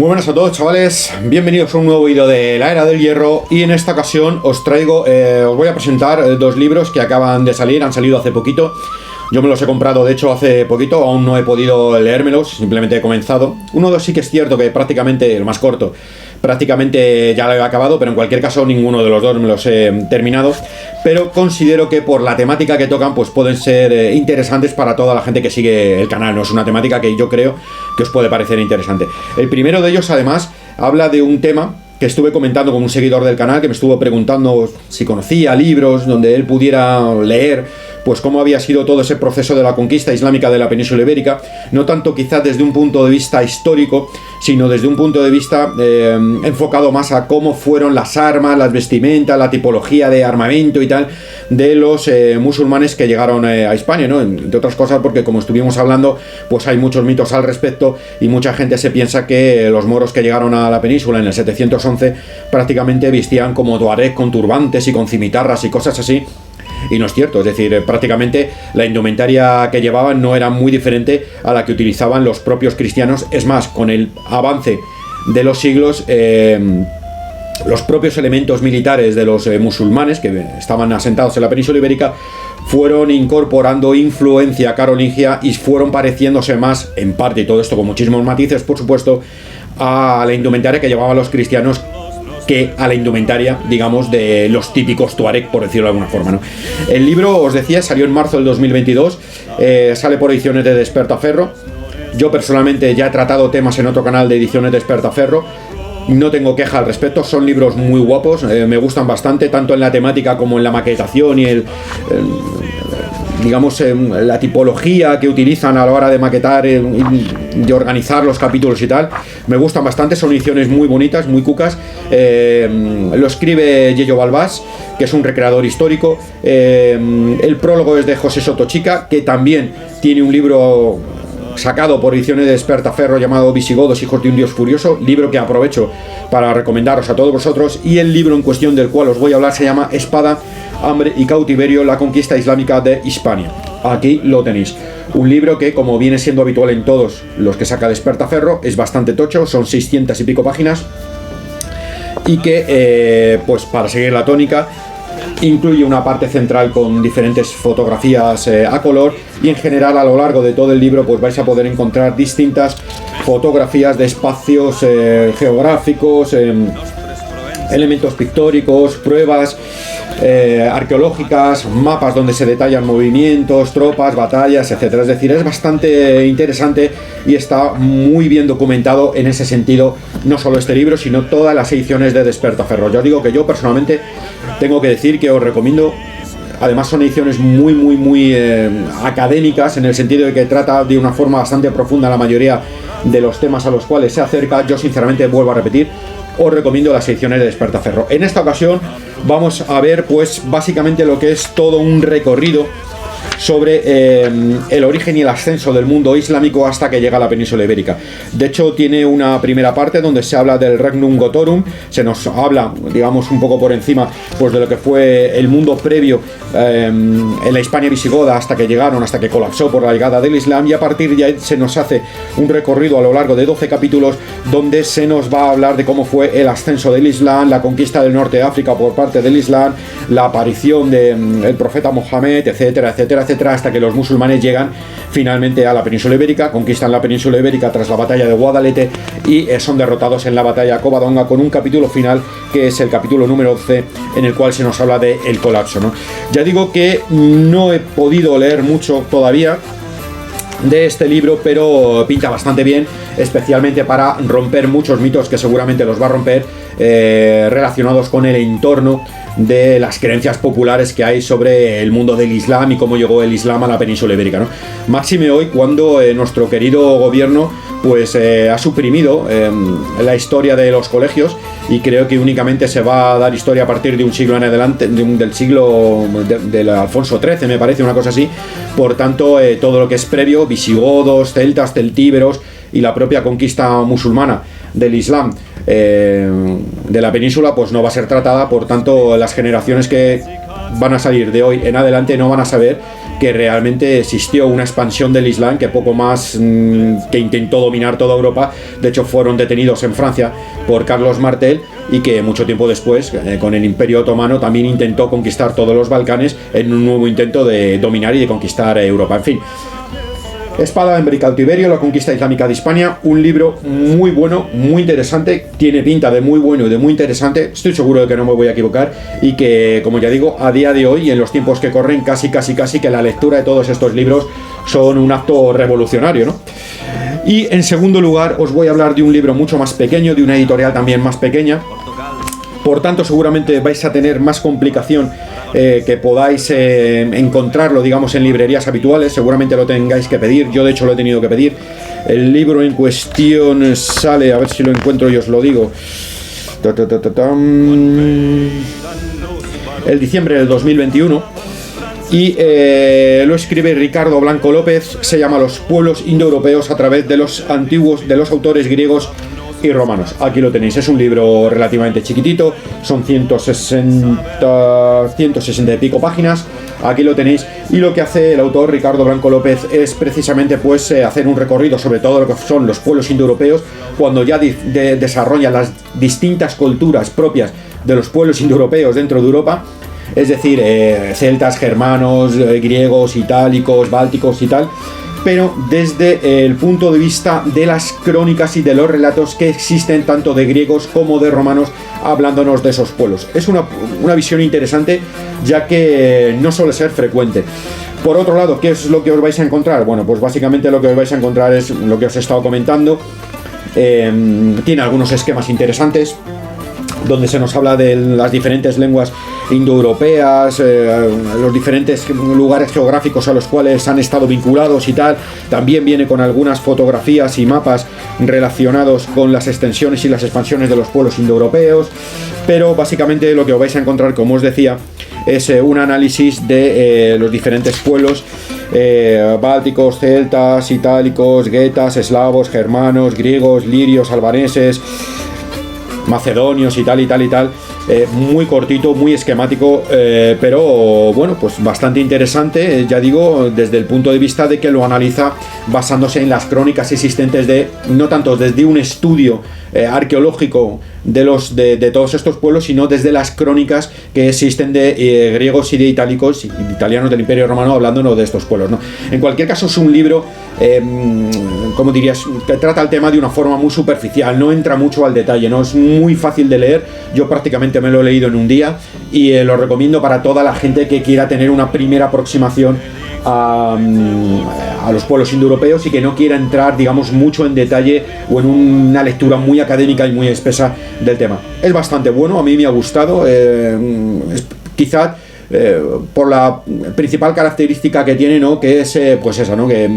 Muy buenas a todos, chavales, bienvenidos a un nuevo vídeo de la Era del Hierro. Y en esta ocasión os traigo, os voy a presentar dos libros que acaban de salir, han salido hace poquito. Yo me los he comprado, de hecho, hace poquito, aún no he podido leérmelos, simplemente he comenzado. Uno de ellos sí que es cierto que prácticamente, el más corto, prácticamente ya lo he acabado, pero en cualquier caso ninguno de los dos me los he terminado. Pero considero que por la temática que tocan, pues pueden ser interesantes para toda la gente que sigue el canal, ¿no? Es una temática que yo creo que os puede parecer interesante. El primero de ellos, además, habla de un tema que estuve comentando con un seguidor del canal, que me estuvo preguntando si conocía libros donde él pudiera leer pues cómo había sido todo ese proceso de la conquista islámica de la península ibérica, no tanto quizás desde un punto de vista histórico, sino desde un punto de vista enfocado más a cómo fueron las armas, las vestimentas, la tipología de armamento y tal de los musulmanes que llegaron a España, ¿no? Entre otras cosas porque, como estuvimos hablando, pues hay muchos mitos al respecto y mucha gente se piensa que los moros que llegaron a la península en el 711 prácticamente vestían como tuareg, con turbantes y con cimitarras y cosas así. Y no es cierto, es decir, prácticamente la indumentaria que llevaban no era muy diferente a la que utilizaban los propios cristianos. Es más, con el avance de los siglos, los propios elementos militares de los musulmanes que estaban asentados en la península ibérica fueron incorporando influencia carolingia y fueron pareciéndose más, en parte, y todo esto con muchísimos matices, por supuesto, a la indumentaria que llevaban los cristianos que a la indumentaria, digamos, de los típicos tuareg, por decirlo de alguna forma, ¿no? El libro, os decía, salió en marzo del 2022, sale por Ediciones de Despertaferro. Yo personalmente ya he tratado temas en otro canal de Ediciones de Despertaferro, no tengo queja al respecto, son libros muy guapos, me gustan bastante, tanto en la temática como en la maquetación y digamos, la tipología que utilizan a la hora de maquetar, de organizar los capítulos y tal. Me gustan bastante, son ediciones muy bonitas, muy cucas. Lo escribe Yello Balbás, que es un recreador histórico. El prólogo es de José Sotochica, que también tiene un libro sacado por Ediciones de Despertaferro llamado Visigodos, hijos de un dios furioso, libro que aprovecho para recomendaros a todos vosotros. Y el libro en cuestión del cual os voy a hablar se llama Espada, Hambre y Cautiverio, la conquista islámica de Hispania. Aquí lo tenéis. Un libro que, como viene siendo habitual en todos los que saca Despertaferro, es bastante tocho, son 600 y pico páginas, y que, pues para seguir la tónica, incluye una parte central con diferentes fotografías a color, y en general a lo largo de todo el libro pues vais a poder encontrar distintas fotografías de espacios geográficos, elementos pictóricos, pruebas arqueológicas, mapas donde se detallan movimientos, tropas, batallas, etcétera. Es decir, es bastante interesante y está muy bien documentado en ese sentido, no solo este libro, sino todas las ediciones de Despertaferro. Yo digo que yo personalmente tengo que decir que os recomiendo. Además son ediciones muy académicas, en el sentido de que trata de una forma bastante profunda la mayoría de los temas a los cuales se acerca. Yo sinceramente, vuelvo a repetir, os recomiendo las ediciones de Despertaferro. En esta ocasión vamos a ver pues básicamente lo que es todo un recorrido sobre el origen y el ascenso del mundo islámico hasta que llega a la península ibérica. De hecho, tiene una primera parte donde se habla del Regnum Gotorum, se nos habla, digamos, un poco por encima pues de lo que fue el mundo previo en la Hispania visigoda hasta que colapsó por la llegada del Islam, y a partir de ahí se nos hace un recorrido a lo largo de 12 capítulos donde se nos va a hablar de cómo fue el ascenso del Islam, la conquista del norte de África por parte del Islam, la aparición del profeta Mohammed, etcétera, etcétera, etcétera, hasta que los musulmanes llegan finalmente a la península ibérica, conquistan la península ibérica tras la batalla de Guadalete y son derrotados en la batalla de Covadonga, con un capítulo final que es el capítulo número 11, en el cual se nos habla del colapso, ¿no? Ya digo que no he podido leer mucho todavía de este libro, pero pinta bastante bien, especialmente para romper muchos mitos que seguramente los va a romper, relacionados con el entorno de las creencias populares que hay sobre el mundo del Islam y cómo llegó el Islam a la península ibérica, ¿no? Máxime hoy, cuando nuestro querido gobierno pues ha suprimido la historia de los colegios, y creo que únicamente se va a dar historia a partir de un siglo en adelante, del siglo de Alfonso XIII, me parece, una cosa así. Por tanto, todo lo que es previo, visigodos, celtas, celtíberos y la propia conquista musulmana del Islam de la península, pues no va a ser tratada. Por tanto, las generaciones que van a salir de hoy en adelante no van a saber que realmente existió una expansión del Islam que poco más que intentó dominar toda Europa. De hecho, fueron detenidos en Francia por Carlos Martel, y que mucho tiempo después, con el Imperio Otomano, también intentó conquistar todos los Balcanes en un nuevo intento de dominar y de conquistar Europa. En fin, Espada, Hambre y Cautiverio, la conquista islámica de Hispania, un libro muy bueno, muy interesante, tiene pinta de muy bueno y de muy interesante, estoy seguro de que no me voy a equivocar, y que, como ya digo, a día de hoy y en los tiempos que corren, casi que la lectura de todos estos libros son un acto revolucionario, ¿no? Y en segundo lugar os voy a hablar de un libro mucho más pequeño, de una editorial también más pequeña, por tanto seguramente vais a tener más complicación que podáis encontrarlo, digamos, en librerías habituales. Seguramente lo tengáis que pedir, yo de hecho lo he tenido que pedir. El libro en cuestión sale, a ver si lo encuentro y os lo digo, el diciembre del 2021, y lo escribe Ricardo Blanco López. Se llama Los pueblos indoeuropeos a través de los autores griegos y romanos. Aquí lo tenéis, es un libro relativamente chiquitito, son 160 y pico páginas. Aquí lo tenéis, y lo que hace el autor Ricardo Blanco López es precisamente pues hacer un recorrido sobre todo lo que son los pueblos indoeuropeos, cuando ya desarrolla las distintas culturas propias de los pueblos indoeuropeos dentro de Europa, es decir, celtas, germanos, griegos, itálicos, bálticos y tal, pero desde el punto de vista de las crónicas y de los relatos que existen tanto de griegos como de romanos, hablándonos de esos pueblos. Es una visión interesante, ya que no suele ser frecuente. Por otro lado, ¿qué es lo que os vais a encontrar? Bueno, pues básicamente lo que os vais a encontrar es lo que os he estado comentando. Tiene algunos esquemas interesantes, donde se nos habla de las diferentes lenguas indoeuropeas, los diferentes lugares geográficos a los cuales han estado vinculados y tal. También viene con algunas fotografías y mapas relacionados con las extensiones y las expansiones de los pueblos indoeuropeos, pero básicamente lo que os vais a encontrar, como os decía, es un análisis de los diferentes pueblos bálticos, celtas, itálicos, getas, eslavos, germanos, griegos, lirios, albaneses, macedonios y tal, muy cortito, muy esquemático, pero bueno, pues bastante interesante, ya digo, desde el punto de vista de que lo analiza basándose en las crónicas existentes, no tanto desde un estudio arqueológico de todos estos pueblos, sino desde las crónicas que existen de griegos y de itálicos y de italianos del Imperio Romano, hablándonos de estos pueblos, ¿no? En cualquier caso, es un libro, como dirías, que trata el tema de una forma muy superficial, no entra mucho al detalle, no es muy fácil de leer. Yo prácticamente me lo he leído en un día, y lo recomiendo para toda la gente que quiera tener una primera aproximación a los pueblos indoeuropeos y que no quiera entrar, digamos, mucho en detalle o en una lectura muy académica y muy espesa del tema. Es bastante bueno, a mí me ha gustado, quizás por la principal característica que tiene, ¿no? Que es pues esa, ¿no? Que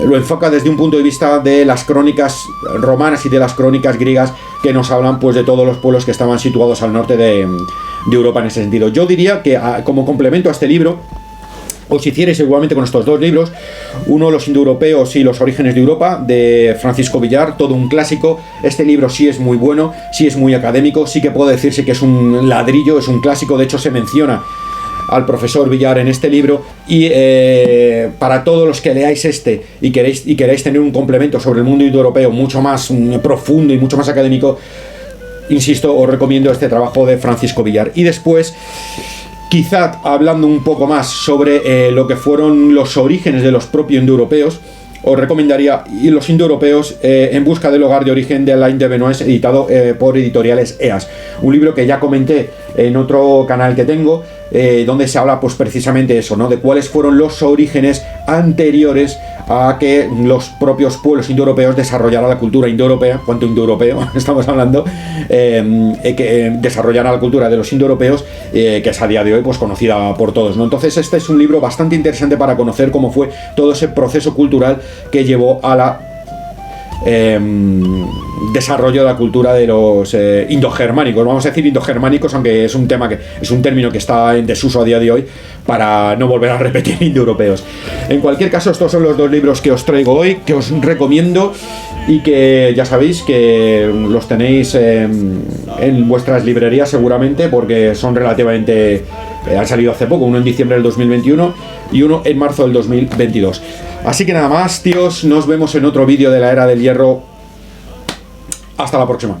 lo enfoca desde un punto de vista de las crónicas romanas y de las crónicas griegas, que nos hablan pues de todos los pueblos que estaban situados al norte de Europa en ese sentido. Yo diría que como complemento a este libro, os hicierais igualmente con estos dos libros, uno, Los indoeuropeos y los orígenes de Europa, de Francisco Villar, todo un clásico. Este libro sí es muy bueno, sí es muy académico, sí que puedo decirse que es un ladrillo, es un clásico. De hecho, se menciona al profesor Villar en este libro, y para todos los que leáis este y queréis tener un complemento sobre el mundo indoeuropeo mucho más profundo y mucho más académico, insisto, os recomiendo este trabajo de Francisco Villar. Y después, quizá hablando un poco más sobre lo que fueron los orígenes de los propios indoeuropeos, os recomendaría Los indoeuropeos en busca del hogar de origen, de Alain de Benoist, editado por Editoriales EAS. Un libro que ya comenté en otro canal que tengo, donde se habla pues precisamente eso, ¿no? De cuáles fueron los orígenes anteriores a que los propios pueblos indoeuropeos desarrollaran la cultura indoeuropea. ¿Cuánto indoeuropeo estamos hablando? Que desarrollaran la cultura de los indoeuropeos, que es a día de hoy pues conocida por todos, ¿no? Entonces este es un libro bastante interesante para conocer cómo fue todo ese proceso cultural que llevó a la desarrollo de la cultura de los indogermánicos. Vamos a decir indogermánicos, aunque es un término que está en desuso a día de hoy, para no volver a repetir indoeuropeos. En cualquier caso, estos son los dos libros que os traigo hoy, que os recomiendo, y que ya sabéis que los tenéis en vuestras librerías seguramente, porque son relativamente... han salido hace poco, uno en diciembre del 2021 y uno en marzo del 2022. Así que nada más, tíos, nos vemos en otro vídeo de la Era del Hierro. Hasta la próxima.